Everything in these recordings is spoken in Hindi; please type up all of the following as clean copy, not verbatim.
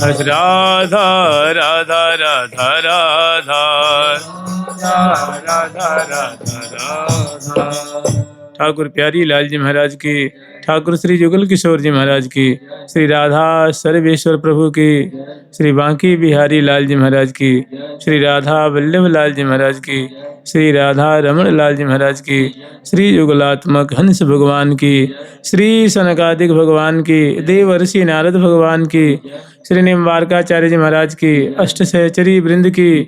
राधा राधा राधा राधा राधा राधा राधा। ठाकुर प्यारी लाल जी महाराज की, ठाकुर श्री जुगल किशोर जी महाराज की, श्री राधा सर्वेश्वर प्रभु की, श्री बांकी बिहारी लाल जी महाराज की, श्री राधा वल्लभ लाल जी महाराज की, श्री राधा रमण लाल जी महाराज की, श्री युगलात्मक हंस भगवान की, श्री सनकादिक भगवान की, देवर्षि नारद भगवान की, श्री निम्बारकाचार्य जी महाराज की, अष्ट सहचरी वृंद की,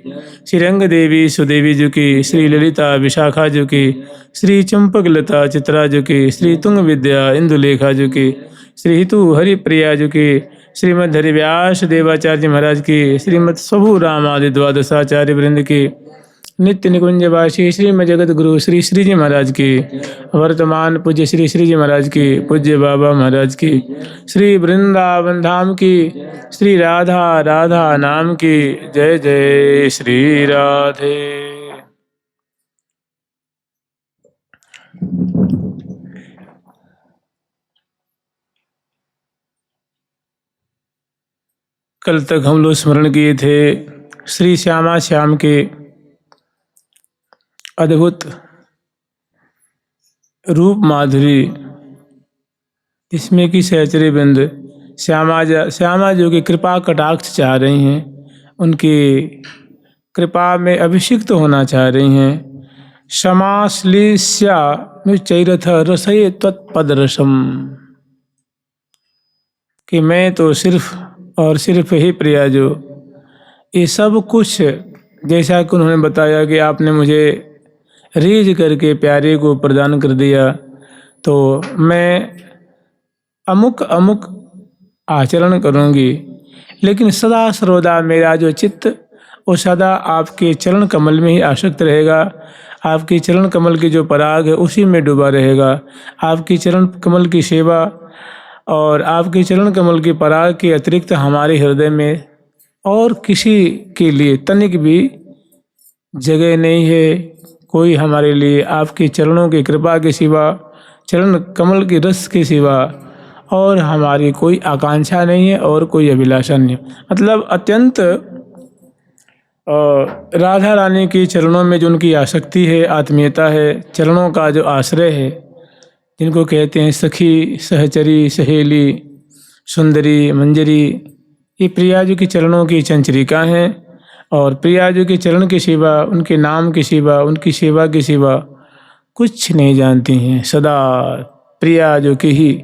श्री रंग देवी सुदेवी जी की, श्री ललिता विशाखा जी की, श्री चंपक लता चित्रा जी की, श्री तुंग विद्या इंदुलेखा जी की, श्री हितु हरिप्रिया जी की, श्रीमद हरिव्यास देवाचार्य जी महाराज की, श्रीमद स्वभु रामादि द्वादशाचार्य वृंद की, नित्य निकुंजवासी श्रीमद जगत गुरु श्री श्री जी महाराज की, वर्तमान पूज्य श्री श्री जी महाराज की, पूज्य बाबा महाराज की, श्री वृंदावन धाम की, श्री राधा राधा नाम की, जय जय श्री राधे। कल तक हम लोग स्मरण किए थे श्री श्यामा श्याम के अद्भुत रूप माधुरी, इसमें कि सहचरी बिंद श्यामा जो कि कृपा कटाक्ष चाह रही हैं, उनकी कृपा में अभिषिक्त होना चाह रही हैं। क्षमाश्लीस्या चैरथ रसये त्वत्पद रसम, कि मैं तो सिर्फ और सिर्फ ही प्रिया जो ये सब कुछ, जैसा कि उन्होंने बताया कि आपने मुझे रीझ करके प्यारे को प्रदान कर दिया, तो मैं अमुक अमुक आचरण करूँगी, लेकिन सदा सर्वदा मेरा जो चित्त वो सदा आपके चरण कमल में ही आसक्त रहेगा। आपके चरण कमल की जो पराग है उसी में डूबा रहेगा। आपकी चरण कमल की सेवा और आपके चरण कमल की पराग के अतिरिक्त हमारे हृदय में और किसी के लिए तनिक भी जगह नहीं है। कोई हमारे लिए आपके चरणों की कृपा के सिवा, चरण कमल के रस के सिवा और हमारी कोई आकांक्षा नहीं है और कोई अभिलाषा नहीं। मतलब अत्यंत राधा रानी की चरणों में जो उनकी आसक्ति है, आत्मीयता है, चरणों का जो आश्रय है, जिनको कहते हैं सखी, सहचरी, सहेली, सुंदरी, मंजरी, ये प्रिया जी की चरणों की चंचरिका हैं। और प्रिया जी के चरण के सिवा, उनके नाम के सिवा, उनकी सेवा के सिवा कुछ नहीं जानती हैं। सदा प्रिया जो की ही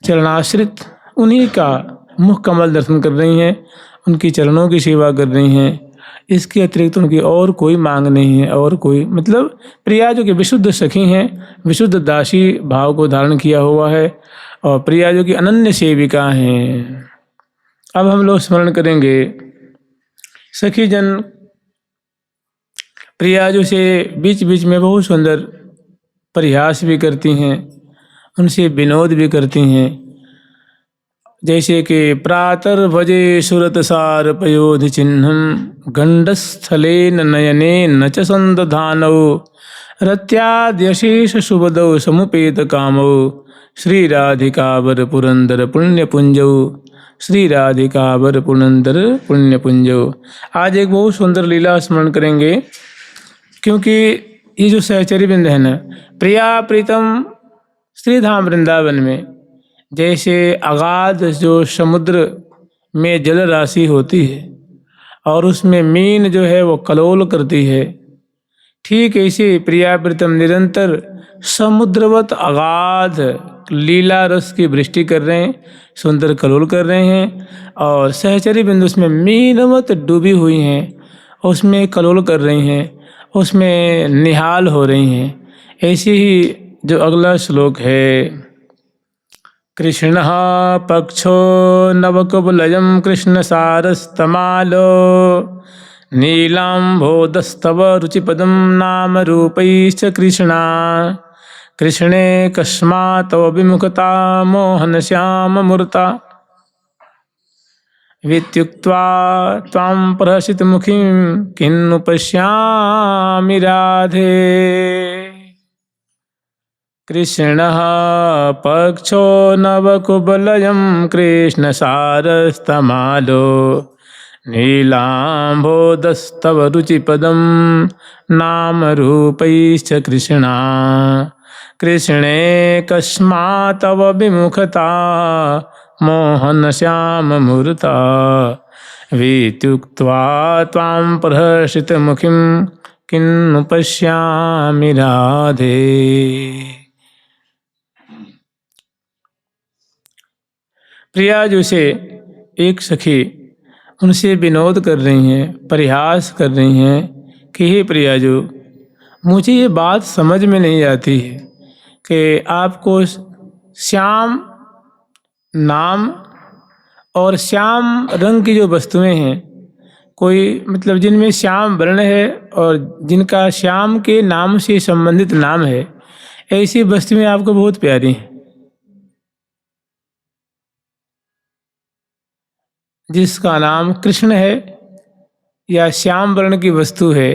चरणाश्रित, उन्हीं का मुख कमल दर्शन कर रही हैं, उनकी चरणों की सेवा कर रही हैं। इसके अतिरिक्त उनकी और कोई मांग नहीं है। और कोई मतलब प्रिया जो कि विशुद्ध सखी हैं, विशुद्ध दासी भाव को धारण किया हुआ है और प्रिया जो कि अनन्य सेविका हैं। अब हम लोग स्मरण करेंगे सखी जन प्रिया जो से बीच बीच में बहुत सुंदर परिहास भी करती हैं, उनसे विनोद भी करती हैं। जैसे कि प्रातर भजे सुरत सार पयोधि चिन्हम गंडस्थले नयने न च संदधानौ रत्याद्यशेष शुभदौ समुपेत कामौ श्री राधिकावर पुरंदर पुण्य पुंजौ, श्री राधिकावर पुरंदर पुण्य पुंजौ। आज एक बहुत सुंदर लीला स्मरण करेंगे, क्योंकि ये जो सहचरी बिंद है ना, प्रिया प्रीतम श्रीधाम वृंदावन में जैसे अगाध जो समुद्र में जल राशि होती है और उसमें मीन जो है वो कलोल करती है, ठीक ऐसे प्रिया प्रीतम निरंतर समुद्रवत अगाध लीला रस की वृष्टि कर रहे हैं, सुंदर कलोल कर रहे हैं। और सहचरी बिंदु उसमें मीनवत डूबी हुई हैं, उसमें कलोल कर रही हैं, उसमें निहाल हो रही हैं। ऐसे ही जो अगला श्लोक है, कृष्ण पक्षो नवकुबलयं कृष्ण सारस्तमालो नीलाम्भोदस्तव रुचिपदं नाम रूपैश्च कृष्णा कृष्णे कस्मात् तव विमुखता मोहन श्याम मूर्ता वित्युक्त्वा त्वां प्रहसित मुखीं किन्नु पश्यामि राधे। कृष्णः पक्षो नवकुबलयं कृष्णसारस्तमालो नीलाम्भोदस्तव रुचिपदं नामरूपैश्च कृष्णा कृष्णे कस्मात् तव विमुखता मोहनश्याममूर्ता वित्युक्त्वा त्वां प्रहर्षितमुखीं किन्नु पश्यामि राधे। प्रियाजू से एक सखी उनसे विनोद कर रही हैं, परिहास कर रही हैं कि हे प्रियाजू, मुझे ये बात समझ में नहीं आती है कि आपको श्याम नाम और श्याम रंग की जो वस्तुएं हैं, कोई मतलब जिनमें श्याम वर्ण है और जिनका श्याम के नाम से संबंधित नाम है, ऐसी वस्तुएं आपको बहुत प्यारी हैं। जिसका नाम कृष्ण है या श्याम वर्ण की वस्तु है,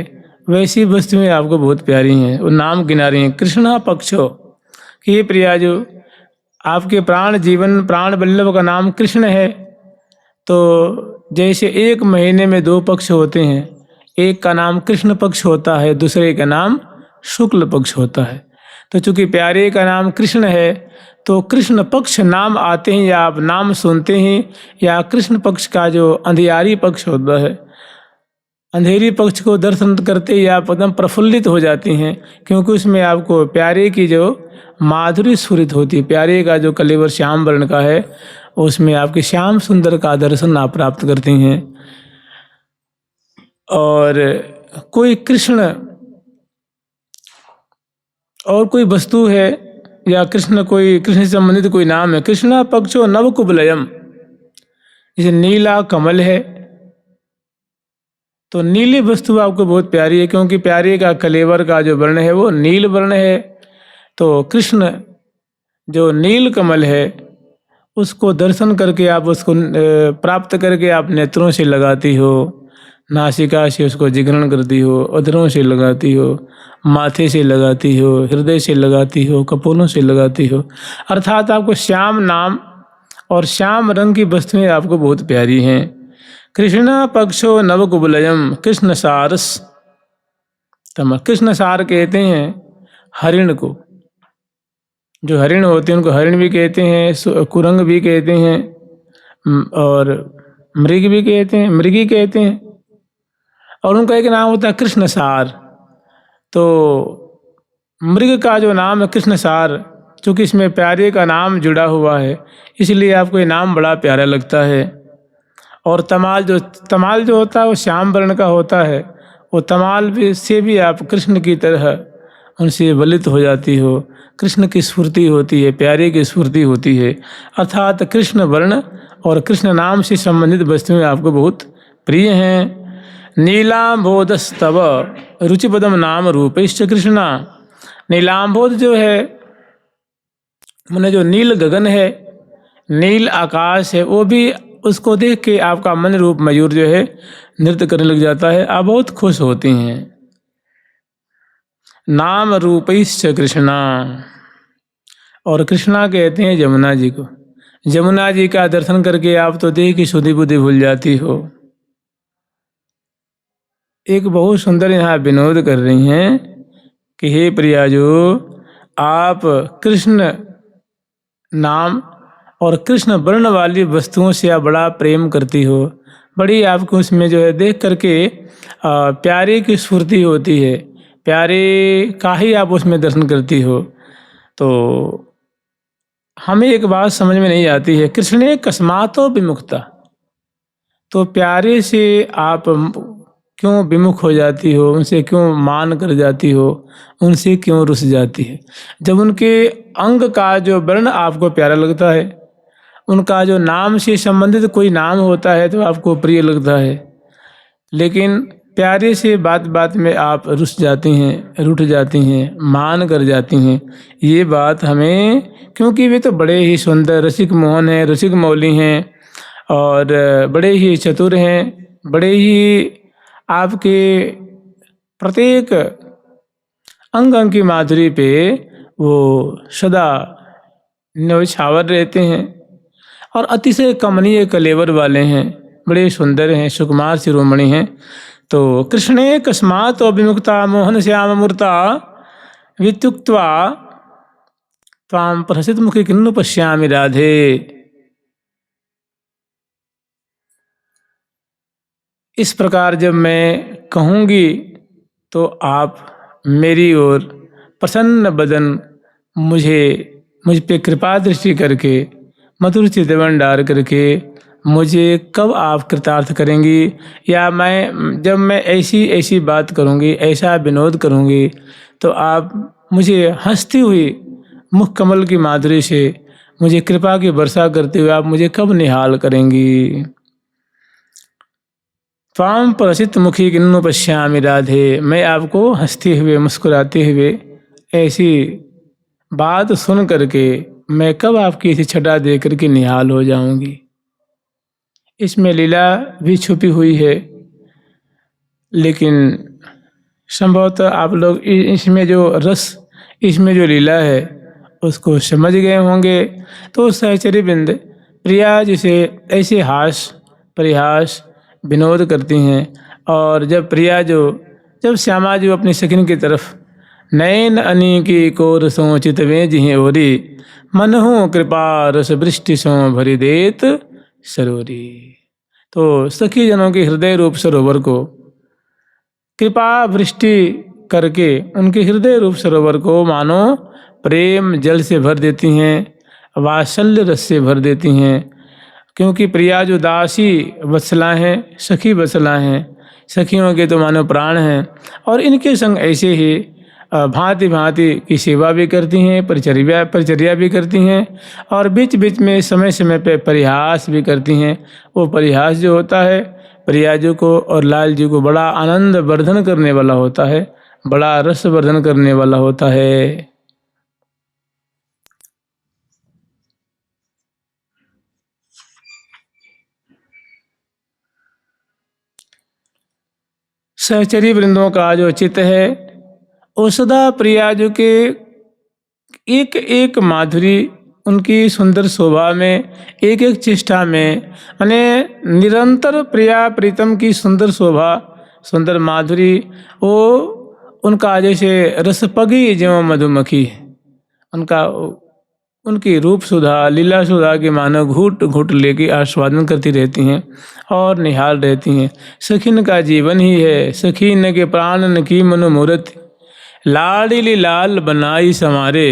वैसी वस्तुएं आपको बहुत प्यारी हैं और नाम गिना रही हैं। कृष्ण पक्षो, कि प्रियाजू, आपके प्राण जीवन प्राण वल्लभ का नाम कृष्ण है, तो जैसे एक महीने में 2 पक्ष होते हैं, एक का नाम कृष्ण पक्ष होता है, दूसरे का नाम शुक्ल पक्ष होता है। तो चूंकि प्यारे का नाम कृष्ण है, तो कृष्ण पक्ष नाम आते हैं या आप नाम सुनते हैं, या कृष्ण पक्ष का जो अंधियारी पक्ष होता है, अंधेरी पक्ष को दर्शन करते ही आप एकदम प्रफुल्लित हो जाती हैं, क्योंकि उसमें आपको प्यारे की जो माधुरी स्फुरित होती है। प्यारे का जो कलेवर श्याम वर्ण का है, उसमें आपके श्याम सुंदर का दर्शन आप प्राप्त करते हैं। और कोई कृष्ण और कोई वस्तु है या कृष्ण से संबंधित कोई नाम है, कृष्ण पक्षो नवकुबलयम, जैसे नीला कमल है, तो नीली वस्तु आपको बहुत प्यारी है, क्योंकि प्यारे का कलेवर का जो वर्ण है वो नील वर्ण है। तो कृष्ण जो नील कमल है, उसको दर्शन करके आप उसको प्राप्त करके आप नेत्रों से लगाती हो, नासिका से उसको जिघ्रण करती हो, अधरों से लगाती हो, माथे से लगाती हो, हृदय से लगाती हो, कपोलों से लगाती हो। अर्थात आपको श्याम नाम और श्याम रंग की वस्तुएं आपको बहुत प्यारी हैं। कृष्ण पक्षो नवकुबलयम कृष्ण सारस तम, कृष्ण सार कहते हैं हरिण को। जो हरिण होते हैं उनको हरिण भी कहते हैं, कुरंग भी कहते हैं, और मृग भी कहते हैं, मृगी कहते हैं, और उनका एक नाम होता है कृष्ण सार। तो मृग का जो नाम है कृष्ण सार, चूँकि इसमें प्यारे का नाम जुड़ा हुआ है, इसलिए आपको ये नाम बड़ा प्यारा लगता है। और तमाल जो होता है वो श्याम वर्ण का होता है, वो तमाल से भी आप कृष्ण की तरह उनसे वलित हो जाती हो, कृष्ण की स्फूर्ति होती है, प्यारे की स्फूर्ति होती है। अर्थात कृष्ण वर्ण और कृष्ण नाम से संबंधित वस्तुएं आपको बहुत प्रिय हैं। नीलाम्भोदस्तव रुचिपदम नाम रूपैश्च कृष्णा, नीलाम्भोद जो है मैंने जो नील गगन है, नील आकाश है, वो भी उसको देख के आपका मन रूप मयूर जो है नृत्य करने लग जाता है, आप बहुत खुश होती हैं। नाम रूपैश्च कृष्णा, और कृष्णा कहते हैं यमुना जी को। यमुना जी का दर्शन करके आप तो देह की शुद्धि बुद्धि भूल जाती हो। एक बहुत सुंदर यहाँ विनोद कर रही हैं कि हे प्रियाजू, आप कृष्ण नाम और कृष्ण वर्ण वाली वस्तुओं से आप बड़ा प्रेम करती हो, बड़ी आपको उसमें जो है देख करके प्यारे की स्फूर्ति होती है, प्यारे का ही आप उसमें दर्शन करती हो। तो हमें एक बात समझ में नहीं आती है, कृष्ण कस्मातो विमुक्ता, तो प्यारे से आप क्यों विमुख हो जाती हो, उनसे क्यों मान कर जाती हो, उनसे क्यों रुस जाती है। जब उनके अंग का जो वर्ण आपको प्यारा लगता है, उनका जो नाम से संबंधित कोई नाम होता है तो आपको प्रिय लगता है, लेकिन प्यारे से बात बात में आप रुस जाती हैं, रूठ जाती हैं, मान कर जाती हैं। ये बात हमें, क्योंकि वे तो बड़े ही सुंदर रसिक मोहन हैं, रसिक मौली हैं, और बड़े ही चतुर हैं, बड़े ही आपके प्रत्येक अंग अंग की माधुरी पे वो सदा न्यौछावर रहते हैं और अतिशय कमनीय कलेवर वाले हैं, बड़े सुंदर हैं, सुकुमार शिरोमणि हैं। तो कृष्णे कस्मात् विमुक्ता मोहन श्याम मूर्ता वित्युक्त्वा त्वां प्रहसित मुखी किन्नु पश्यामि राधे। इस प्रकार जब मैं कहूँगी तो आप मेरी ओर प्रसन्न बदन मुझ पे कृपा दृष्टि करके मधुर चितवन डाल करके मुझे कब आप कृतार्थ करेंगी, या जब मैं ऐसी बात करूँगी, ऐसा विनोद करूँगी तो आप मुझे हंसती हुई मुख कमल की माधुरी से मुझे कृपा की वर्षा करते हुए आप मुझे कब निहाल करेंगी। त्वां प्रसित मुखी किन्नु पश्यामि राधे, मैं आपको हंसते हुए मुस्कुराते हुए ऐसी बात सुन करके मैं कब आपकी इसी छटा दे करके निहाल हो जाऊंगी। इसमें लीला भी छुपी हुई है, लेकिन संभवतः आप लोग इसमें जो रस, इसमें जो लीला है उसको समझ गए होंगे। तो सहचरी बिंद प्रिया जिसे ऐसे हास परिहास विनोद करती हैं, और जब श्यामा जी अपनी सखिन की तरफ नैन अनी की कोर सो चितवें जिहें ओरी मन हो कृपा रस वृष्टि सो भरी देत सरोरी। तो सखी जनों के हृदय रूप सरोवर को कृपा वृष्टि करके उनके हृदय रूप सरोवर को मानो प्रेम जल से भर देती हैं, वात्सल्य रस से भर देती हैं। क्योंकि प्रिया जो दासी वत्सला हैं, सखी वत्सला हैं, सखियों के तो मानो प्राण हैं, और इनके संग ऐसे ही भांति भांति की सेवा भी करती हैं, परिचर्या भी करती हैं, और बीच बीच में समय समय पे परिहास भी करती हैं। वो परिहास जो होता है प्रिया जी को और लाल जी को बड़ा आनंद वर्धन करने वाला होता है, बड़ा रस वर्धन करने वाला होता है। सहचरी वृंदों का जो चित्त है वो सदा प्रिया जी के एक एक माधुरी, उनकी सुंदर शोभा में, एक एक चेष्टा में, माने निरंतर प्रिया प्रीतम की सुंदर शोभा, सुंदर माधुरी, वो उनका जैसे रसपगी ज्यों मधुमक्खी, उनकी रूप सुधा लीला सुधा के मानो घूट घूट लेके आस्वादन करती रहती हैं और निहाल रहती हैं। सखिन का जीवन ही है, सखीन के प्राणन की मनोमूर्त, लाडली लाल बनाई समारे,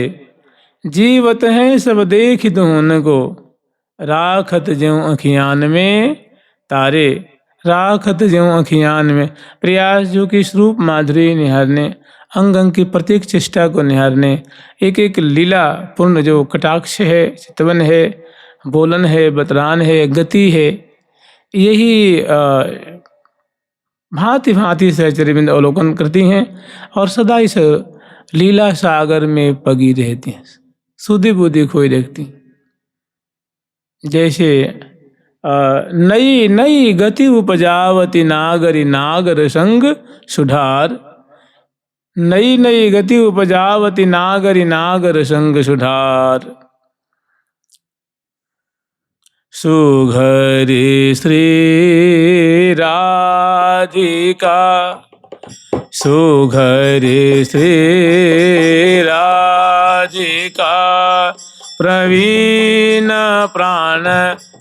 जीवत हैं सब देख दुहन को, राखत ज्यों अखियान में तारे, राखत ज्यों अखियान में। प्रयास जो कि स्वरूप माधुरी निहारने, अंग अंग की प्रत्येक चेष्टा को निहारने, एक एक लीला पूर्ण जो कटाक्ष है, चितवन है, बोलन है, बतरान है, गति है, यही भांति भांति सहचर्यबिंद अवलोकन करती हैं और सदा इस लीला सागर में पगी रहती हैं, सुधि बुद्धि खोई रखती। जैसे नई नई गति उपजावती नागरी नागर संग सुधार, नई नई गति उपजावती नागरी नागर संग सुधार। सुघरी श्री राधिका, सुघरी श्री राधिका, प्रवीण प्राण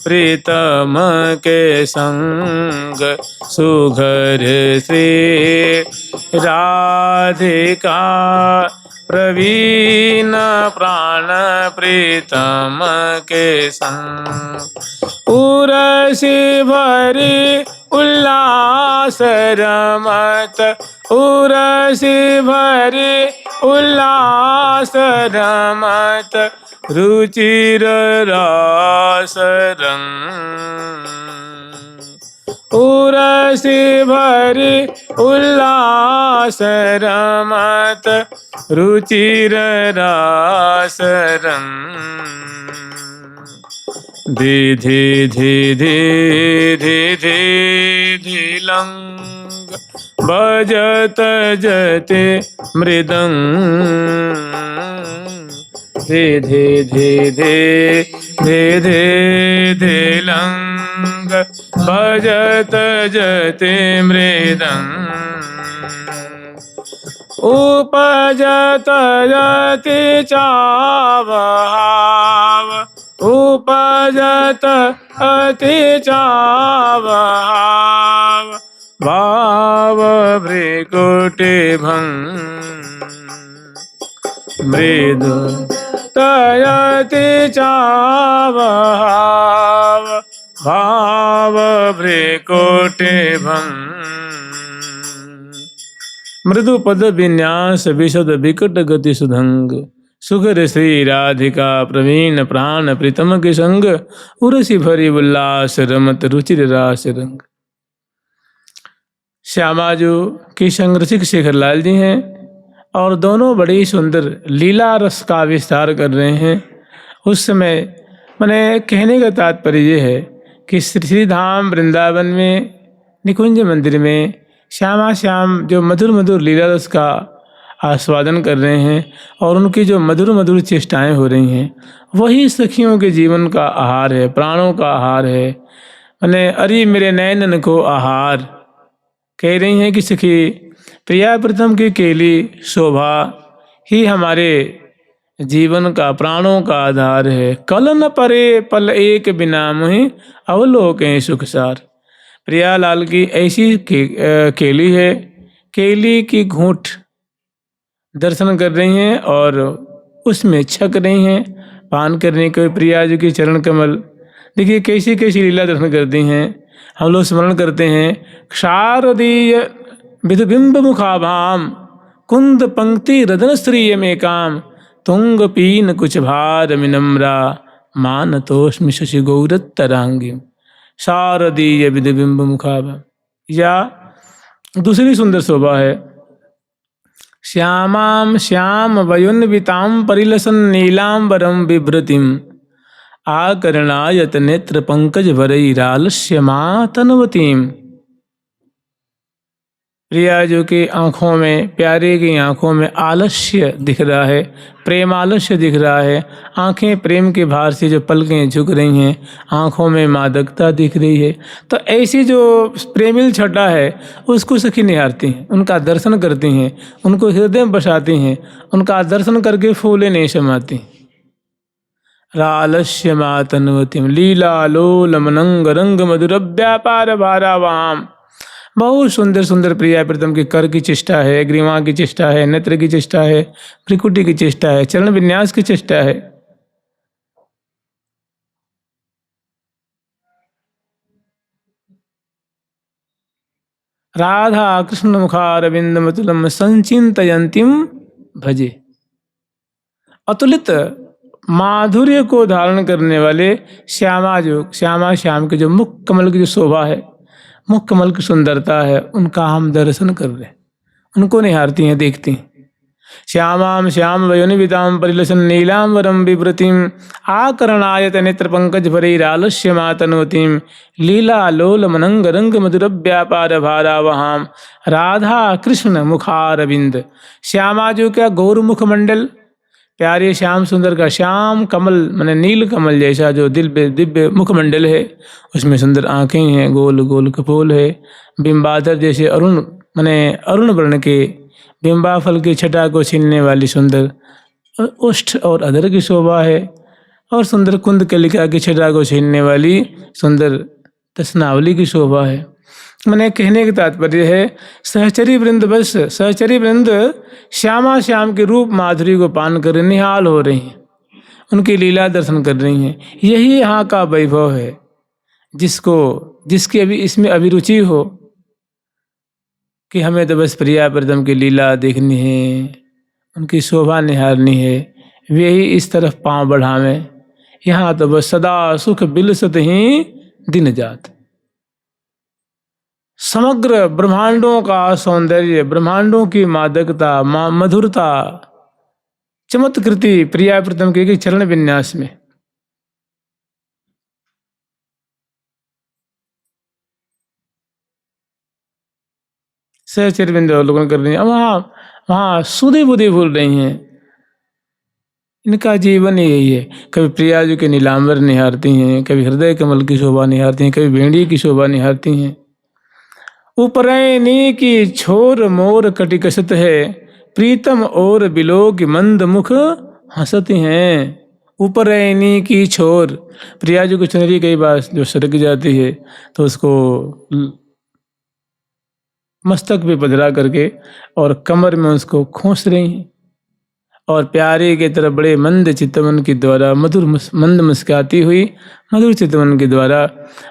प्रीतम के संग, सुघर श्री राधिका, प्रवीण प्राण प्रीतम के संग। उरसी भरी उल्लास रमत, उरसी भरी उल्लास रमत, रुचिर रास रंग। उरसी भरी उल्लास रमत, रुचिर रास रंग। धीधि धीधि धीधि धिलंग, बजत जते मृदंग। धे धे धे धे धे धे धे लंग भजत जते मृदंग उपजत जति चावहाव उपजत अति चावहाव भाव भ्रिकुटि भंग मृदु तयति चावहाव भाव भ्रिकुटि भंग मृदु पद विन्यास विशद विकट गति सुधंग सुगर श्री राधिका प्रवीण प्राण प्रीतम के संग उरसी भरी उल्लास रमत रुचिर रास रंग। श्यामाजू की संग रसिक शेखर लाल जी हैं और दोनों बड़ी सुंदर लीला रस का विस्तार कर रहे हैं। उस समय मैंने कहने का तात्पर्य ये है कि श्री धाम वृंदावन में निकुंज मंदिर में श्यामा श्याम जो मधुर मधुर लीला रस का आस्वादन कर रहे हैं और उनकी जो मधुर मधुर चेष्टाएं हो रही हैं वही सखियों के जीवन का आहार है, प्राणों का आहार है। मैंने अरे मेरे नैनन को आहार कह रही हैं कि सखी प्रिया प्रथम की केली शोभा ही हमारे जीवन का प्राणों का आधार है। कल न परे पल एक बिना मुहि अवलोकें सुखसार। प्रियालाल की ऐसी केली है, केली की घूंट दर्शन कर रही हैं और उसमें छक रही हैं पान करने के। प्रिया जी की चरण कमल देखिए कैसी कैसी लीला दर्शन करती हैं। हम लोग स्मरण करते हैं शारदीय विधबिंब मुखाभाम कुंद पंक्ति रदन श्रीय में काम तुंग पीन कुछ भार मिनम्रा मान तोष्मि शशि गौरतरांगी। शारदीय विधबिंब मुखाभाम या दूसरी सुंदर शोभा है श्यामां श्याम वयुन्वितां परिलसन नीलांबरम विभृतिम आकर्णायत नेत्र पंकज भरैरालस्यमातनवतीम। प्रिया जो की आँखों में, प्यारे की आँखों में आलस्य दिख रहा है, प्रेम आलस्य दिख रहा है। आँखें प्रेम के भार से जो पलकें झुक रही हैं, आँखों में मादकता दिख रही है। तो ऐसी जो प्रेमिल छटा है उसको सखी निहारती हैं, उनका दर्शन करती हैं, उनको हृदय में बसाती हैं, उनका दर्शन करके फूले नहीं समाती। रालस्य मातन्वतीम लीला लोलमनंग रंग मधुर व्यापार भारावाम। बहुत सुंदर सुंदर प्रिया प्रीतम की कर की चेष्टा है, ग्रीवा की चेष्टा है, नेत्र की चेष्टा है, त्रिकुटी की चेष्टा है, चरण विन्यास की चेष्टा है। राधा कृष्ण मुखारविंद मतुलम संचिंतयंतीम भजे। अतुलित माधुर्य को धारण करने वाले श्यामा श्याम के जो मुख कमल की जो शोभा है, मुख कमल की सुंदरता है, उनका हम दर्शन कर रहे हैं, उनको निहारती हैं, देखती हैं। श्यामां श्याम वयोनिवितां परिलसन नीलांबरम विभृतिम आकर्णायत नेत्र पंकज भरैरालस्य मातन्वतीम लीला लोल मनंग रंग मधुर व्यापार भारावहाम। राधा कृष्ण मुखारविंद। श्यामा जो क्या गौर मुख मंडल, प्यारे श्याम सुंदर का श्याम कमल माने नील कमल जैसा जो दिव्य मुखमंडल है, उसमें सुंदर आँखें हैं, गोल गोल कपोल है, बिंबाधर जैसे अरुण माने अरुण वर्ण के बिंबा फल की छटा को छीनने वाली सुंदर ओष्ठ और अधर की शोभा है, और सुंदर कुंद कलिका की छटा को छीनने वाली सुंदर तसनावली की शोभा है। मैंने कहने का तात्पर्य है सहचरी वृंद बस सहचरी वृंद श्यामा श्याम के रूप माधुरी को पान कर निहाल हो रही हैं, उनकी लीला दर्शन कर रही हैं। यही यहाँ का वैभव है। जिसकी अभी इसमें अभिरुचि हो कि हमें तो बस प्रिया प्रथम की लीला देखनी है, उनकी शोभा निहारनी है, वे ही इस तरफ पांव बढ़ावें। यहाँ तो बस सदा सुख बिलसत ही दिन जात। समग्र ब्रह्मांडों का सौंदर्य, ब्रह्मांडों की मादकता, मधुरता, चमत्कृति प्रिया प्रथम के चरण विन्यास में। सहचर बिंदु अवलोकन कर रही हैं। वहाँ सुधी बुद्धि भूल रही हैं। इनका जीवन यही है। कभी प्रिया जी के नीलांबर निहारती हैं, कभी हृदय कमल की शोभा निहारती हैं, कभी भेड़ी की शोभा निहारती हैं। उपरैनी की छोर मोर कटि कसत है, प्रीतम और बिलोक मंद मुख हंसती हैं। उपरैनी की छोर, प्रिया जी की चुनरी कई बार जो सरक जाती है तो उसको मस्तक पे पधरा करके और कमर में उसको खोस रही हैं, और प्यारे की तरफ बड़े मंद चितवन के द्वारा मंद मुस्काती हुई मधुर चितवन के द्वारा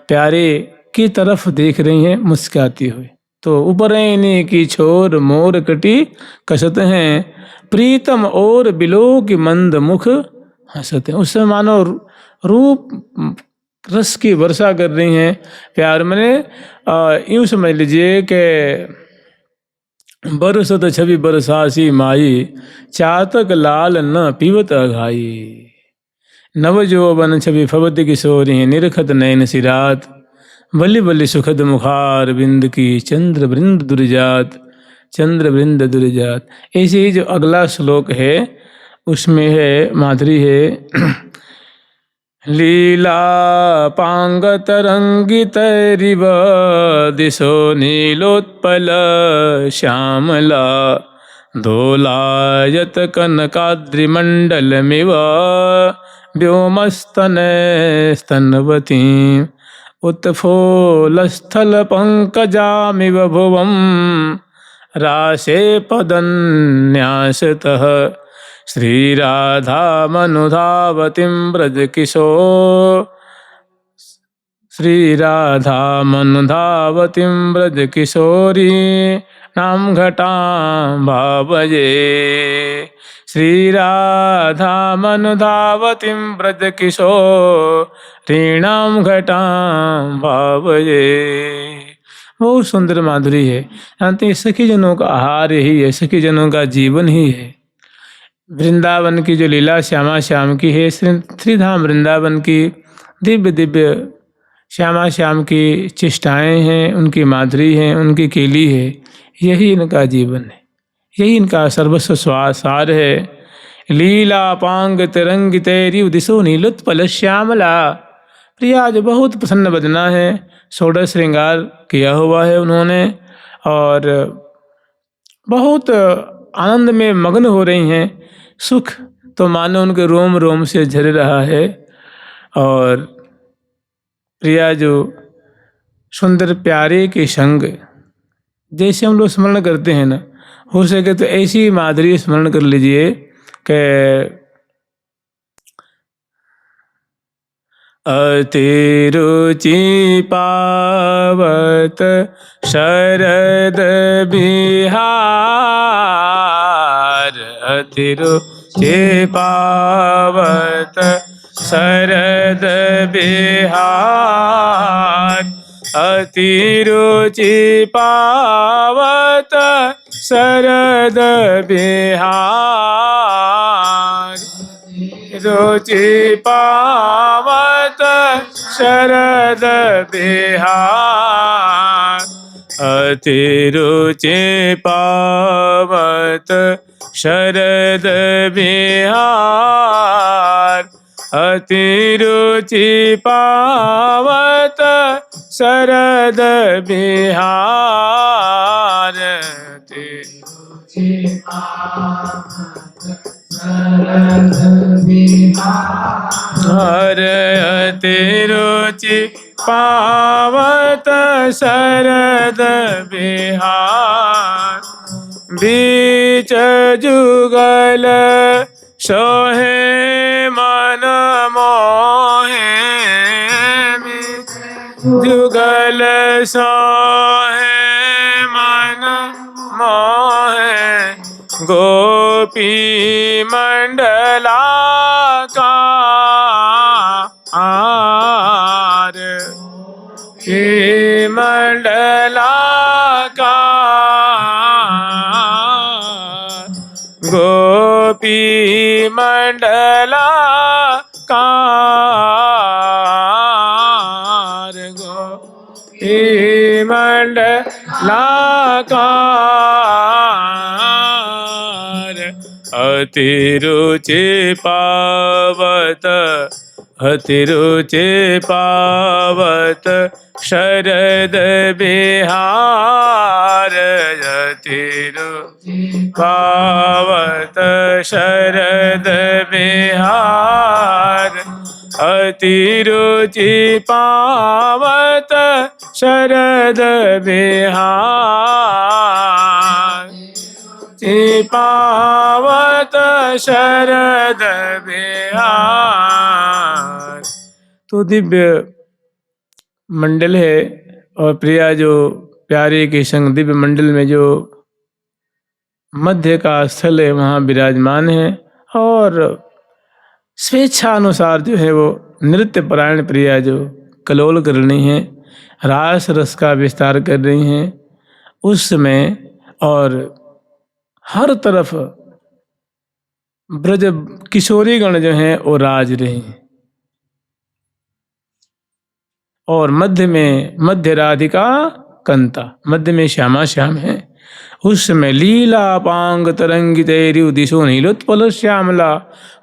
प्यारे की तरफ देख रही हैं मुस्काती हुई। तो उपरैनी की छोर मोर कटी कसत हैं, प्रीतम और बिलो की मंद मुख हंसत हैं। उस समय मानो रूप रस की वर्षा कर रही हैं प्यार में। यूं समझ लीजिए कि बरसत छवि बरसासी माई, चातक लाल न पीवत अघाई। नव जोवन छवि फवत किशोरी, निरखत नयन सिरात, बलि बलि सुखद मुखार बिंद की, चंद्र वृंद दुर्जात, चंद्र वृंद दुर्जात। ऐसे ही जो अगला श्लोक है उसमें है माधुरी है लीला पांग तरंगितरिव दिशो नीलोत्पल श्यामला, दोलायत कनकाद्रिमण्डलमिव व्योमस्तने स्तनवती, उत्फुल्लस्थल पंकजामिव भुवं राशे पदन्यासतः, श्री राधा मनुधावतीं ब्रज किशोर, श्री राधा मनुधावतीं ब्रज किशोरी नाम घटां भावये। श्री राधा मनुधावतीं ब्रज किशोरीणां घटां भावये। बहुत सुंदर माधुरी है। जानते हैं सखी जनों का आहार यही है, सखी जनों का जीवन ही है। वृंदावन की जो लीला श्यामा श्याम की है, श्रीधाम वृंदावन की दिव्य दिव्य श्यामा श्याम की चेष्टाएँ हैं, उनकी माधुरी है, उनकी केली है, यही इनका जीवन है, यही इनका सर्वस्व सार है। लीला पांग तिरंग तेरी दिशो नीलोत्पल श्यामला। प्रिया जो बहुत प्रसन्न बदना है, षोडश श्रृंगार किया हुआ है उन्होंने, और बहुत आनंद में मग्न हो रही हैं। सुख तो मानो उनके रोम रोम से झर रहा है। और प्रिया जो सुंदर प्यारे के संग जैसे हम लोग स्मरण करते हैं ना, हो सके तो ऐसी माधुरी स्मरण कर लीजिए कि अतिरुचि पावत शरद बिहार, अतिरुचि पावत शरद बिहार, अतिरुचि पावत शरद बिहार, रुचि पावत शरद बिहार, अतिरुचि पावत शरद बिहार, अतिरुचि पावत शरद बिहार, अतिरुचि पावत शरद बिहार, अतिरुचि पावत शरद बिहार, बीच जुगल सोहे मन मोहे, जुगल सोहे मन मोहे, गोपी मंडला का आर, की मंडला का गोपी मंडला कार, गोपी मंडला कार, अतिरुचि पावत अतिरुचि पावत शरद बिहार अतिरुचि पावत शरद बिहार अतिरुचि पावत शरद बिहार पावत शरद बिहार। तो दिव्य मंडल है और प्रिया जो प्यारे के संग दिव्य मंडल में जो मध्य का स्थल है वहाँ विराजमान है और स्वेच्छा अनुसार जो है वो नृत्य परायण प्रिया जो कलोल कर रही हैं, रास रस का विस्तार कर रही हैं उस समय, और हर तरफ ब्रज किशोरी गण जो हैं वो राज रहे हैं और मध्य में मध्य राधिका कंता, मध्य में श्यामा श्याम है। उस समय लीला पांग तरंगी तेरी दिशो नीलोत्पल श्यामला,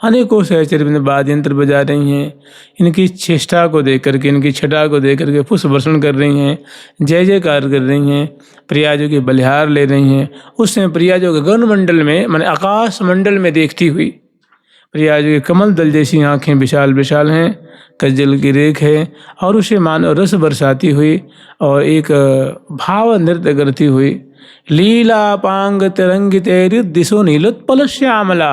अनेकों सहचर वाद्यंत्र बजा रही हैं। इनकी चेष्टा को देख करके, इनकी छटा को देख करके पुष्प वर्षण कर रही हैं, जय जयकार कर रही हैं, प्रियाजों की बलिहार ले रही हैं। उस समय प्रियाजों के गगन मंडल में माने आकाश मंडल में देखती हुई प्रियाजों के कमल दल जैसी आँखें विशाल विशाल हैं, कज्जल की रेख है और उसे मानो रस बरसाती हुई और एक भाव नृत्य करती हुई लीला पांग तिरंगी तेरी दिशो नीलोत्पल श्यामला,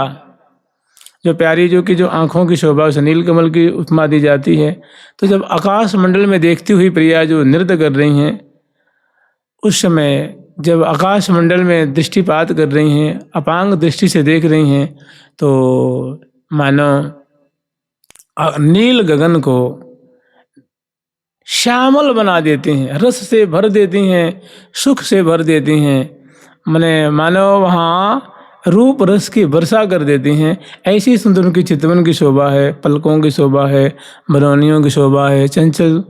जो प्यारी जो की जो आँखों की शोभा उसे नील कमल की उपमा दी जाती है। तो जब आकाश मंडल में देखती हुई प्रिया जो नृत्य कर रही हैं, उस समय जब आकाश मंडल में दृष्टिपात कर रही हैं, अपांग दृष्टि से देख रही हैं, तो मानो नील गगन को श्यामल बना देती हैं, रस से भर देती हैं, सुख से भर देती हैं, माने मानो वहाँ रूप रस की वर्षा कर देती हैं। ऐसी सुंदर उनकी चितवन की शोभा है, पलकों की शोभा है, बरौनियों की शोभा है, चंचल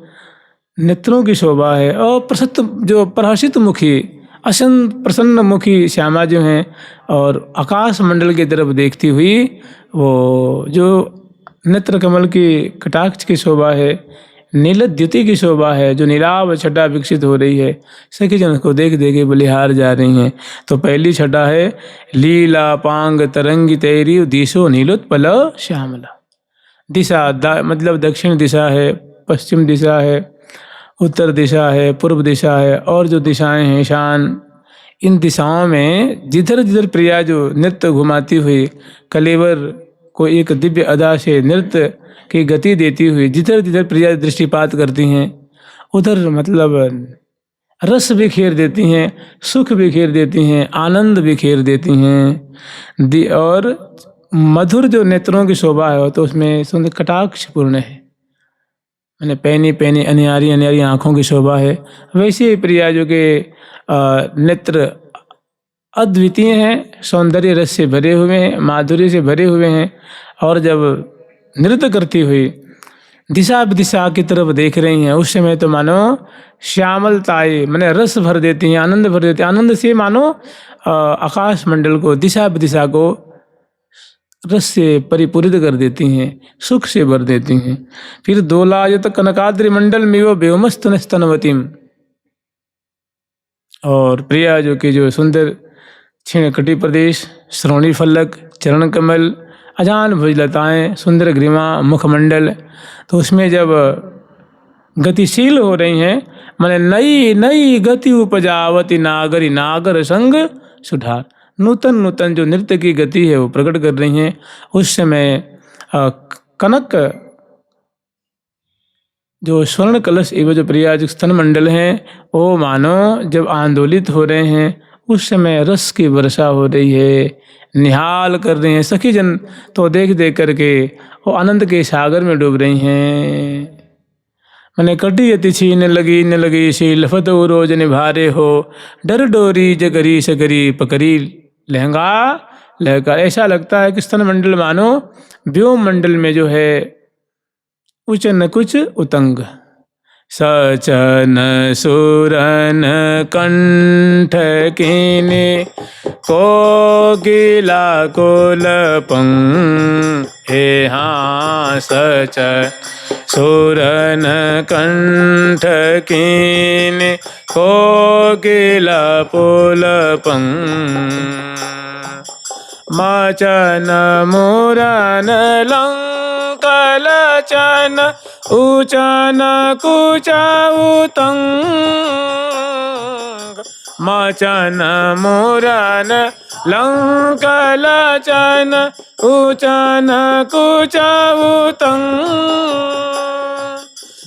नेत्रों की शोभा है और प्रसन्न जो प्रहसित मुखी असन प्रसन्न मुखी श्यामा जो हैं और आकाश मंडल की तरफ देखती हुई वो जो नेत्र कमल की कटाक्ष की शोभा है, नीलद्युति की शोभा है, जो नीलाभ छटा विकसित हो रही है, सखी जन को देख देखे बलिहार जा रही हैं। तो पहली छटा है लीला पांग तरंगी तेरी दिशो नीलोत्पल श्यामला। दिशा मतलब दक्षिण दिशा है, पश्चिम दिशा है, उत्तर दिशा है, पूर्व दिशा है और जो दिशाएं हैं ईशान, इन दिशाओं में जिधर जिधर प्रिया जो नृत्य घुमाती हुई कलेवर को एक दिव्य अदा से नृत्य की गति देती हुई जिधर जिधर प्रिया दृष्टिपात करती हैं, उधर मतलब रस बिखेर देती हैं, सुख बिखेर देती हैं, आनंद बिखेर देती हैं और मधुर जो नेत्रों की शोभा है तो उसमें सुंदर कटाक्षपूर्ण है, मैंने पैनी पैनी अनियारी अनियारी आँखों की शोभा है। वैसे ही प्रिया जो के नेत्र अद्वितीय हैं, सौंदर्य रस से भरे हुए हैं, माधुर्य से भरे हुए हैं और जब नृत्य करती हुई दिशा विदिशा की तरफ देख रही हैं, उस समय तो मानो श्यामलताएं मैंने रस भर देती हैं, आनंद भर देती हैं। आनंद से मानो आकाश मंडल को, दिशा विदिशा को रस से परिपूरित कर देती हैं, सुख से भर देती हैं। फिर दोलायत कनकाद्रि मंडल में वो व्योमस्तन स्तनवतीम, और प्रिया जो कि जो सुंदर क्षीण कटी प्रदेश, श्रोणी फलक, चरण कमल, अजान भुजलताएँ, सुंदर ग्रीमा, मुखमंडल, तो उसमें जब गतिशील हो रही हैं, माने नई नई गति उपजावती नागरी नागर संग सुधार, नूतन नूतन जो नृत्य की गति है वो प्रकट कर रही हैं। उस समय कनक जो स्वर्ण कलश एवं जो प्रिया जो स्तन मंडल हैं वो मानो जब आंदोलित हो रहे हैं, उस समय रस की वर्षा हो रही है, निहाल कर रहे हैं सखी जन, तो देख देख करके वो आनंद के सागर में डूब रही हैं। मैंने कटी अति छीन लगी न लगी सी लफत रोज निभारे हो, डर डोरी जगरी सकरी पकड़ी लहंगा लहका। ऐसा लगता है कि स्तन मंडल मानो व्योम मंडल में जो है उच न कुछ उतंग, सचन सुरन कंठ कीने कोकिला कुलपं हे हाँ सचन सुरन कंठ कीने कोकिला पुलपं मचन मुरन लंकलचन उचन कुचाउतं मचन मुरन लंकलचन उचन कुचाउतं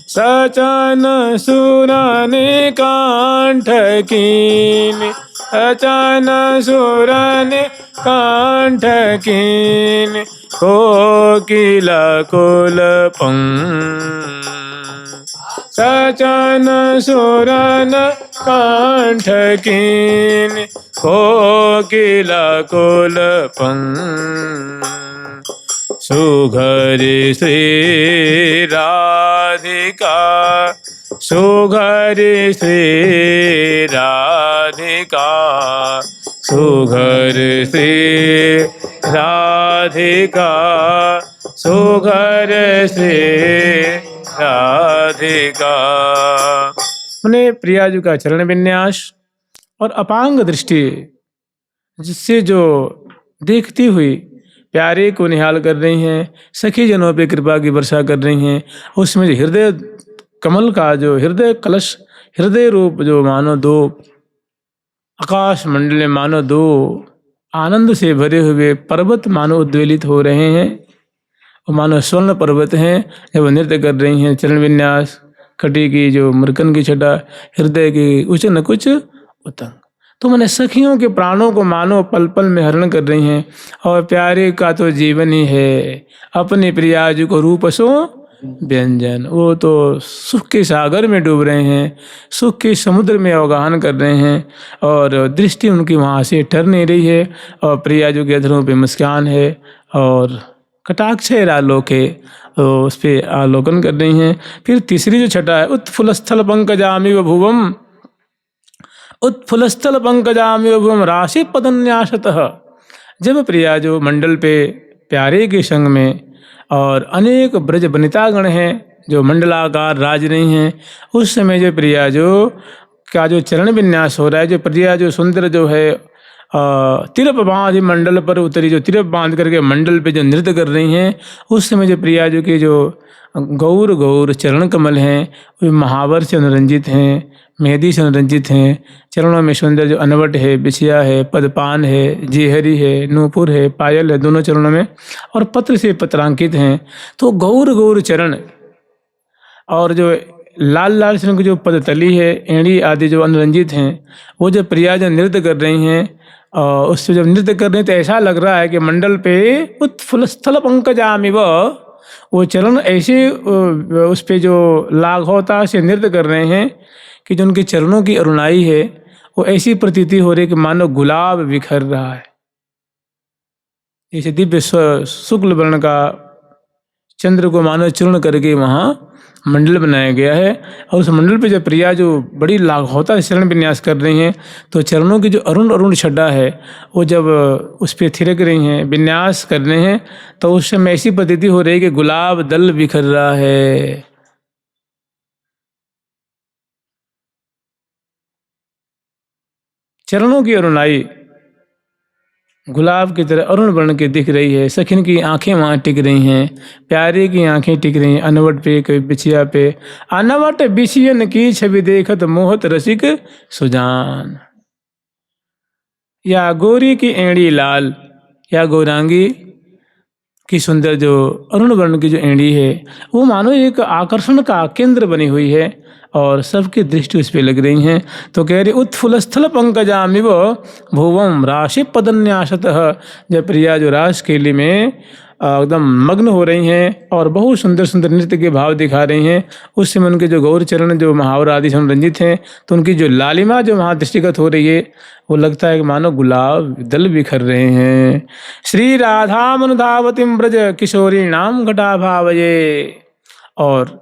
सचन सुरनि कंठ कीने सचन सुरनि कंठ कीने कोकिला कुलपं सचन सुरन कंठ कीने कोकिला कुलपं सुघरि श्री राधिका सुघरि श्री राधिका सुघर श्री राधिका सुघर श्री राधिका। उन्हें प्रियाजू का चरण विन्यास और अपांग दृष्टि जिससे जो देखती हुई प्यारे को निहाल कर रही हैं, सखी जनों पे कृपा की वर्षा कर रही हैं, उसमें जो हृदय कमल का जो हृदय कलश हृदय रूप जो मानो दो आकाश मंडल मानो दो आनंद से भरे हुए पर्वत मानो उद्वेलित हो रहे हैं, और मानो स्वर्ण पर्वत हैं जब वो नृत्य कर रही हैं। चरण विन्यास कटी की जो मरकन की छटा हृदय की उच न कुछ उतंग, तो मैंने सखियों के प्राणों को मानो पल पल में हरण कर रही हैं। और प्यारे का तो जीवन ही है, अपने प्रियाजू को रूप सो व्यंजन, वो तो सुख के सागर में डूब रहे हैं, सुख के समुद्र में अवगाहन कर रहे हैं, और दृष्टि उनकी वहाँ से ठहर नहीं रही है, और प्रियाजू के अधरों पे मुस्कान है और कटाक्ष आलोके तो उस पर आलोकन कर रही हैं। फिर तीसरी जो छटा है, उत्फुलस्थल पंकजामिव भुवम उत्फुलस्थल पंकजामिव भुवम राशि पदन्यासतः। जब प्रिया जो मंडल पे प्यारे के संग में और अनेक ब्रज वनितागण हैं जो मंडलाकार राज रही हैं, उस समय जो प्रिया जो का जो चरण विन्यास हो रहा है, जो प्रिया जो सुंदर जो है तिरप बांध मंडल पर उतरी, जो तिरप बांध करके मंडल पे जो नृत्य कर रही हैं, उस समय जो प्रिया जो के जो गौर गौर चरण कमल हैं वे महावर से अनुरंजित हैं, मेहंदी से अनुरंजित हैं। चरणों में सुंदर जो अनवट है, बिछिया है, पदपान है, जेहरी है, नूपुर है, पायल है दोनों चरणों में, और पत्र से पत्रांकित हैं। तो गौर गौर चरण और जो लाल लाल चरण की जो पदतली है, एड़ी आदि जो अनुरंजित हैं, वो जब प्रिया जो नृत्य कर रही हैं और उससे जब नृत्य कर रहे हैं तो ऐसा लग रहा है कि मंडल पे उत्फुलस्थल पंकजामिव, वो चरण ऐसे उस पे जो लाघवता से नृत्य कर रहे हैं कि जो उनके चरणों की अरुणाई है वो ऐसी प्रतीति हो रही है कि मानो गुलाब बिखर रहा है। जैसे दिव्य शुक्ल वर्ण का चंद्र को मानो चूर्ण करके वहाँ मंडल बनाया गया है, और उस मंडल पे जब प्रिया जो बड़ी लाघवता से चरण विन्यास कर रही हैं, तो चरणों की जो अरुण अरुण छटा है वो जब उस पर थिरक रही हैं, विन्यास कर रहे हैं, तो उस समय ऐसी प्रतीति हो रही है कि गुलाब दल बिखर रहा है। चरणों की अरुणाई गुलाब की तरह अरुण वर्ण के दिख रही है। सखिन की आंखें वहाँ टिक रही हैं, प्यारे की आंखें टिक रही हैं अनवट पे, कोई बिछिया पे। अनवट बिछियन की छवि देखत मोहत रसिक सुजान, या गोरी की एड़ी लाल, या गौरांगी की सुंदर जो अरुण वर्ण की जो एड़ी है वो मानो एक आकर्षण का केंद्र बनी हुई है, और सबकी दृष्टि उस पर लग रही हैं। तो कह रही उत्फुलस्थल पंकजामिव भुवम राशि पदन्यासतः। जब प्रिया जो रास केली में एकदम मग्न हो रही हैं और बहुत सुंदर सुंदर नृत्य के भाव दिखा रही हैं, उस समय उनके जो गौर चरण जो महावर आदि से रंजित हैं, तो उनकी जो लालिमा जो वहाँ दृष्टिगत हो रही है वो लगता है कि मानो गुलाब दल बिखर रहे हैं। श्री राधा मनुधावतीम ब्रज किशोरी नाम घटा भावये। और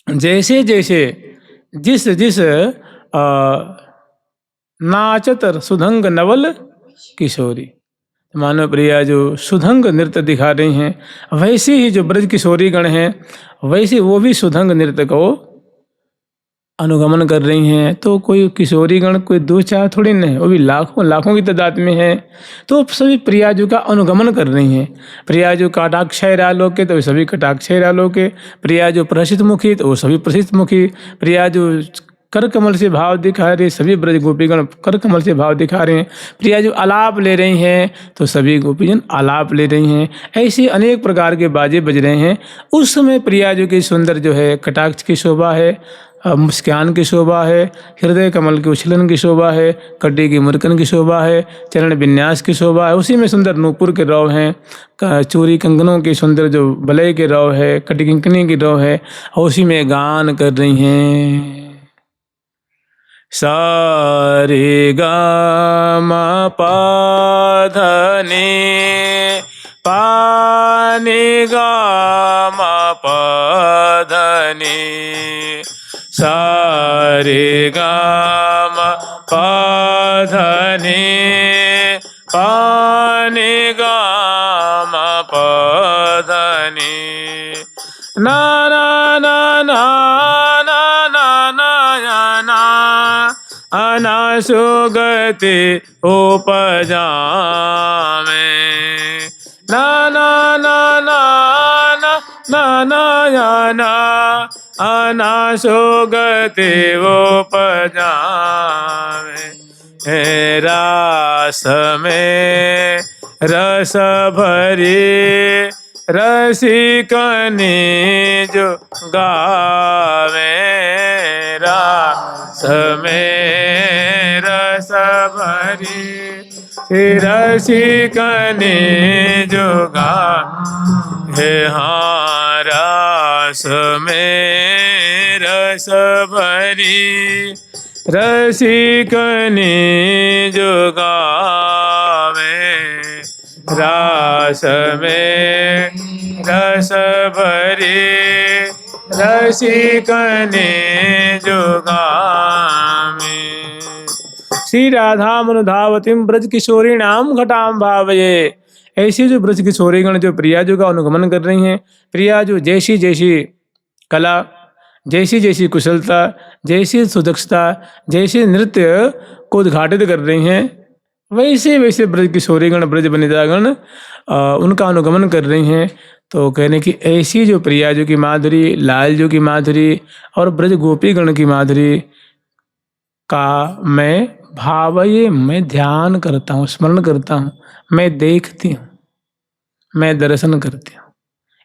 जैसे जैसे जिस जिस नाचत सुधंग नवल किशोरी, मानो प्रिया जो सुधंग नृत्य दिखा रही हैं, वैसे ही जो ब्रज किशोरी गण हैं वैसे वो भी सुधंग नृत्य को अनुगमन कर रही हैं। तो कोई किशोरी गण कोई दो चार थोड़ी नहीं, वो भी लाखों लाखों की तादाद में है। तो सभी प्रियाजू का अनुगमन कर रही हैं। प्रियाजू कटाक्षय रालोके तो सभी कटाक्षय रालोके, प्रियाजू प्रसिद्ध मुखी तो वो सभी प्रसिद्ध मुखी, प्रियाजू कर कमल से भाव दिखा रहे सभी ब्रज गोपीगण कर कमल से भाव दिखा रहे हैं। प्रियाजू आलाप ले रही हैं तो सभी गोपीजन आलाप ले रही हैं। ऐसे अनेक प्रकार के बाजे बज रहे हैं। उस समय प्रियाजू की सुंदर जो है कटाक्ष की शोभा है, मुस्कान की शोभा है, हृदय कमल की उछलन की शोभा है, कटी की मुरकन की शोभा है, चरण विन्यास की शोभा है। उसी में सुंदर नूपुर के रव हैं, चूरी कंगनों की सुंदर जो बलय के रव है, कटी किंकनी की रव है, और उसी में गान कर रही हैं। सा रे गा मा पा धा नि पा नि गा मा पा धा नि, सा रे गा मा पा धा नि पा नि गा मा पा धा नि, ना ना ना ना ना ना ना ना अनासुगति उपजामे, ना ना ना ना ना ना ना ना अनासुगति उपजामे, रास में रस भरी रसिकनी जो गावे, रास में रस भरी रसिकनी जो गावे, हाँ रास में रस भरी रसिकनी जो गावे, रास में रस भरी रसिकनी जो गावे। श्री राधा मनुधावतीम ब्रज किशोरी नाम घटाम भावये। ऐसी जो ब्रज किशोरीगण जो प्रियाजू का अनुगमन कर रही हैं, प्रियाजू जैसी जैसी कला, जैसी जैसी कुशलता, जैसी सुदक्षता, जैसे नृत्य को उद्घाटित कर रही हैं, वैसे वैसे ब्रज किशोरीगण ब्रज वनितागण उनका अनुगमन कर रही हैं। तो कहने की ऐसी जो प्रियाजू की माधुरी, लालजू की माधुरी और ब्रज गोपीगण की माधुरी का मैं भावये, मैं ध्यान करता हूँ, स्मरण करता हूँ, मैं देखती हूँ, मैं दर्शन करती हूँ।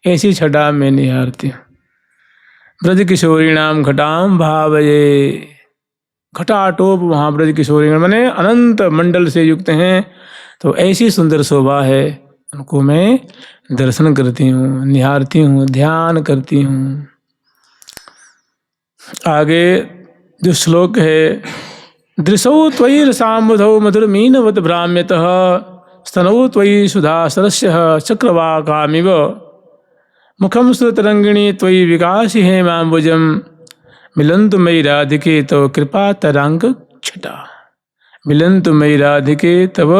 ऐसी छटा मैं निहारती हूँ। ब्रज किशोरी नाम घटाम भावये, घटाटोप वहाँ ब्रज किशोरी माने अनंत मंडल से युक्त हैं। तो ऐसी सुंदर शोभा है, उनको मैं दर्शन करती हूँ, निहारती हूँ, ध्यान करती हूँ। आगे जो श्लोक है, दृशौ त्वयि रसाम्बुधौ मधुरमीनवत भ्राम्यतः स्तनौ त्वयि सुधा सरस्य चक्रवाकामिव मुखम सुरतरंगिणी त्वयि विकासी हेमाम्बुजम मिलन्तु मयि राधिके तव कृपा तरंग छटा, मिलन्तु मयि राधिके तव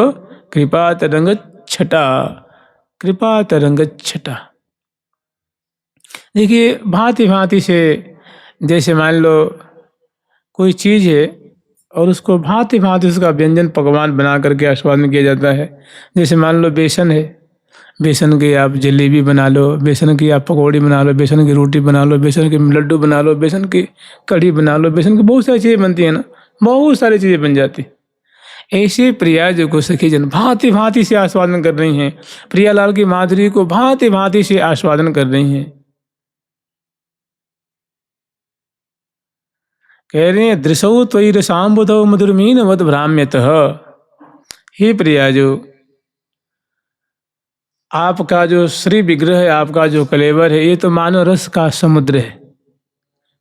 कृपा तरंग छटा, कृपा तरंग छटा। देखिए भांति भांति से, जैसे मान लो कोई चीज़ है और उसको भांति भांति उसका व्यंजन पकवान बना करके आस्वादन किया जाता है। जैसे मान लो बेसन है, बेसन की आप जलेबी बना लो, बेसन की आप पकौड़ी बना लो, बेसन की रोटी बना लो, बेसन के लड्डू बना लो, बेसन की कढ़ी बना लो, बेसन की बहुत सारी चीज़ें बनती हैं ना, बहुत सारी चीज़ें बन जाती। ऐसे प्रियाजू को सखी जन भांति भांति से आस्वादन कर रही हैं, प्रियालाल की माधुरी को भांति भांति से आस्वादन कर रही हैं। कह रहे हैं दृशौ त्वयि रसाम्बुधौ मधुरमीनवत भ्राम्यतः। हे प्रियाजू, आपका जो श्री विग्रह है, आपका जो कलेवर है, ये तो मानो रस का समुद्र है,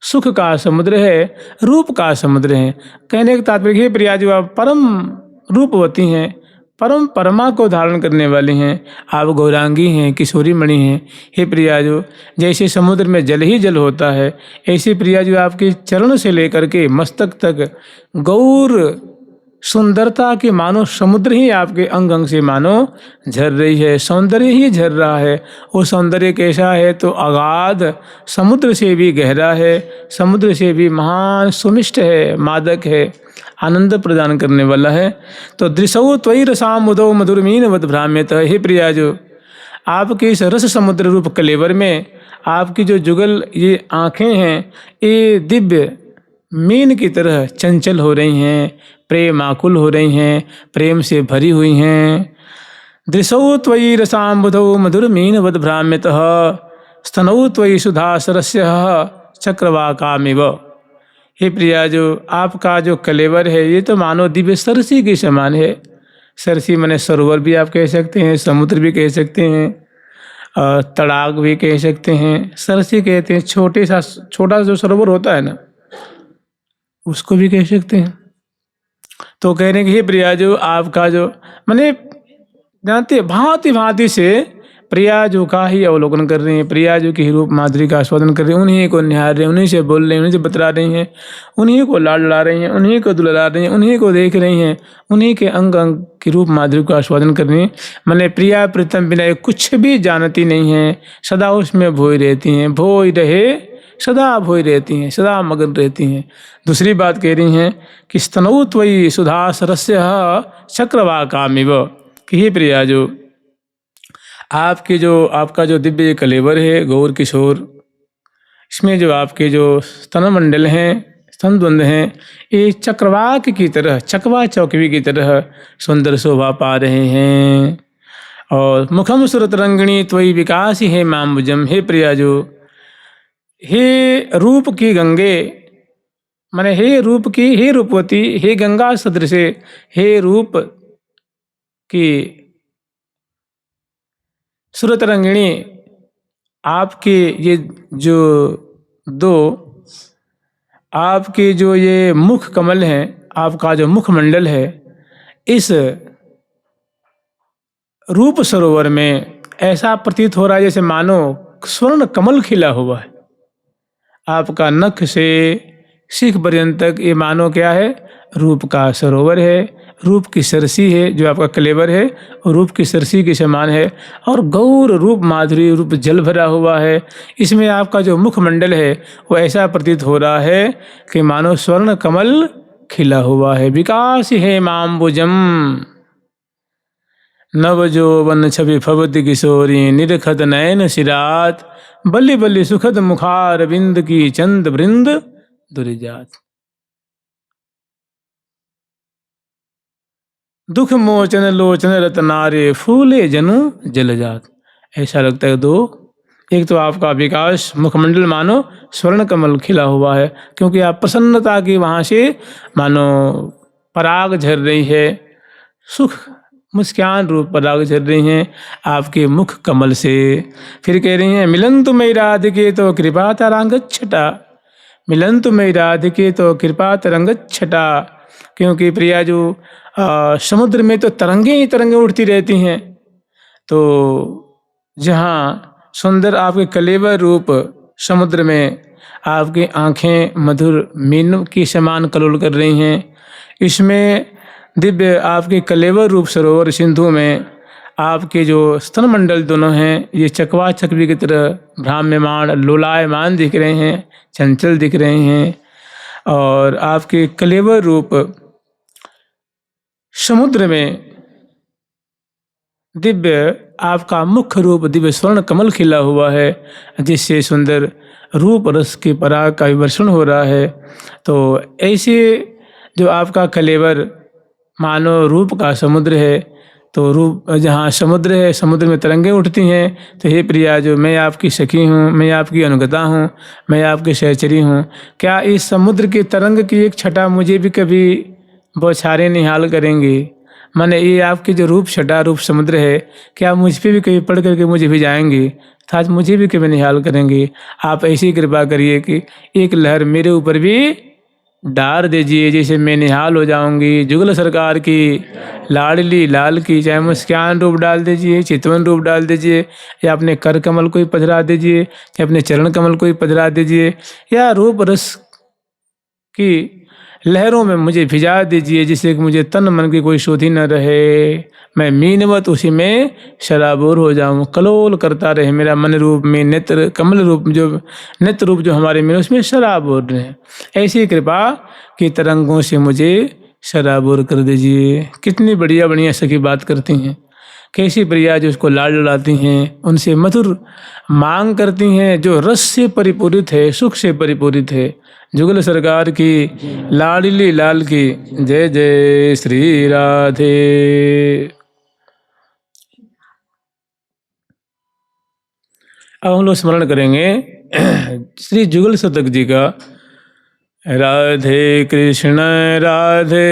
सुख का समुद्र है, रूप का समुद्र है। कहने का तात्पर्य है प्रियाजू आप परम रूपवती हैं, परम परमा को धारण करने वाली हैं। आप गौरांगी हैं, किशोरी मणि हैं। हे प्रिया जो जैसे समुद्र में जल ही जल होता है, ऐसे प्रिया जो आपके चरण से लेकर के मस्तक तक गौर सुंदरता के मानो समुद्र ही आपके अंग अंग से मानो झर रही है, सौंदर्य ही झर रहा है। वो सौंदर्य कैसा है? तो अगाध, समुद्र से भी गहरा है, समुद्र से भी महान सुमिष्ट है, मादक है, आनंद प्रदान करने वाला है। तो दृशौ त्वयि रसाम मुदो मधुरमीन वद भ्राम्यत। हे प्रिया जो आपके इस रस समुद्र रूप कलेवर में आपकी जो जुगल ये आँखें हैं, ये दिव्य मीन की तरह चंचल हो रही हैं, प्रेम आकुल हो रही हैं, प्रेम से भरी हुई हैं। दृशौ त्वयि रसाम्बुधौ मधुर मीन वद भ्राम्यतः स्तनौ त्वयि सुधा सरस्य चक्रवाकामिव। हे प्रिया जो आपका जो कलेवर है ये तो मानो दिव्य सरसी के समान है। सरसी माने सरोवर भी आप कह सकते हैं, समुद्र भी कह सकते हैं, तड़ाग भी कह सकते हैं। सरसी कहते हैं छोटा जो सरोवर होता है ना, उसको भी कह सकते हैं। तो कह रहे हैं कि हे प्रिया जो आपका जो माने जानते भांति भांति से प्रिया जो का ही अवलोकन कर रही हैं, प्रिया जो की रूप माधुरी का आस्वादन कर रही हैं, उन्हीं को निहार रहे हैं, उन्हीं से बोल रहे हैं, उन्हीं से बतला रही हैं, उन्हीं को लाड ला रही हैं, उन्हीं को दुलरा रही हैं, उन्हीं को देख रही हैं, उन्हीं के अंग अंग की रूप माधुरी का आस्वादन कर रही हैं। माने प्रिया प्रीतम बिना कुछ भी जानती नहीं है, सदा उसमें भोई रहती हैं, भोई रहे सदा भोई रहती हैं, सदा मगन रहती हैं। दूसरी बात कह रही हैं कि स्तनौ त्वयि सुधा सरस्य चक्रवाकामिव। कि हे प्रिया जो आपका जो दिव्य कलेवर है गौर किशोर, इसमें जो आपके जो स्तन मंडल हैं, स्तनद्वंद हैं, ये चक्रवाक की तरह, चकवा चौकवी की तरह सुंदर शोभा पा रहे हैं। और मुखम सुरतरंगिणी त्वयि विकासी है माम्बुजम। हे प्रिया जो हे रूप की गंगे, माने हे रूप की, हे रूपवती, हे गंगा सदृश, हे रूप की सुरतरंगिणी, आपके ये जो दो आपके जो ये मुख कमल हैं, आपका जो मुखमंडल है, इस रूप सरोवर में ऐसा प्रतीत हो रहा है जैसे मानो स्वर्ण कमल खिला हुआ है। आपका नख से शिख पर्यंत तक ये मानो क्या है? रूप का सरोवर है, रूप की सरसी है। जो आपका कलेवर है वो रूप की सरसी के समान है, और गौर रूप माधुरी रूप जल भरा हुआ है। इसमें आपका जो मुखमंडल है वो ऐसा प्रतीत हो रहा है कि मानो स्वर्ण कमल खिला हुआ है। विकास है माम्बुजम नव जोवन छवि भवति किशोरी निरखत नयन सिरात बल्ली बल्ली सुखद मुखार बिंद की चंद वृंद दुरिजात। दुख मोचन लोचन रतनारे फूले जनु जलजात। ऐसा लगता है दो, एक तो आपका विकास मुखमंडल मानो स्वर्ण कमल खिला हुआ है, क्योंकि आप प्रसन्नता की वहाँ से मानो पराग झर रही है, सुख मुस्कान रूप पराग झर रही हैं आपके मुख कमल से। फिर कह रही हैं मिलन तुम्हें राधिके तो कृपा तरंगच्छटा, मिलन तुम्हें राधिके तो कृपा तरंगच्छटा। क्योंकि प्रिया जो समुद्र में तो तरंगे ही तरंगे उठती रहती हैं, तो जहाँ सुंदर आपके कलेवर रूप समुद्र में आपकी आँखें मधुर मीन की समान कलोल कर रही हैं, इसमें दिव्य आपके कलेवर रूप सरोवर सिंधु में आपके जो स्तन मंडल दोनों हैं ये चकवा चकवी की तरह भ्राम्यमान लोलायमान दिख रहे हैं, चंचल दिख रहे हैं। और आपके कलेवर रूप समुद्र में दिव्य आपका मुख्य रूप दिव्य स्वर्ण कमल खिला हुआ है, जिससे सुंदर रूप रस के पराग का विवर्षण हो रहा है। तो ऐसे जो आपका कलेवर मानो रूप का समुद्र है, तो रूप जहाँ समुद्र है, समुद्र में तरंगें उठती हैं। तो हे प्रिया जो मैं आपकी सखी हूँ, मैं आपकी अनुगता हूँ, मैं आपकी सहचरी हूँ, क्या इस समुद्र की तरंग की एक छटा मुझे भी कभी बौछारें निहाल करेंगी? माने ये आपकी जो रूप छटा रूप समुद्र है, क्या मुझ पर भी कभी पढ़ करके मुझे भी जाएंगी, अर्थात मुझे भी कभी निहाल करेंगी? आप ऐसी कृपा करिए कि एक लहर मेरे ऊपर भी डार दीजिए, जैसे मैं निहाल हो जाऊंगी। जुगल सरकार की लाडली लाल की, चाहे मुस्कान रूप डाल दीजिए, चितवन रूप डाल दीजिए, या अपने कर कमल को ही पधरा दीजिए, या अपने चरण कमल को ही पधरा दीजिए, या रूप रस की लहरों में मुझे भिजा दीजिए, जिससे कि मुझे तन मन की कोई शोधी न रहे। मैं मीनवत उसी में शराबोर हो जाऊं, कलोल करता रहे मेरा मन रूप में, नेत्र कमल रूप जो नेत्र रूप जो हमारे में उसमें शराबोर रहे। ऐसी कृपा की तरंगों से मुझे शराबोर कर दीजिए। कितनी बढ़िया बढ़िया सखी बात करती हैं, कैसी प्रिया जो उसको लाड लड़ाती हैं, उनसे मधुर मांग करती हैं, जो रस से परिपूरित है, सुख से परिपूरित है। जुगल सरकार की लाडली लाल की जय जय श्री राधे। अब हम लोग स्मरण करेंगे श्री जुगल शतक जी का। राधे कृष्ण राधे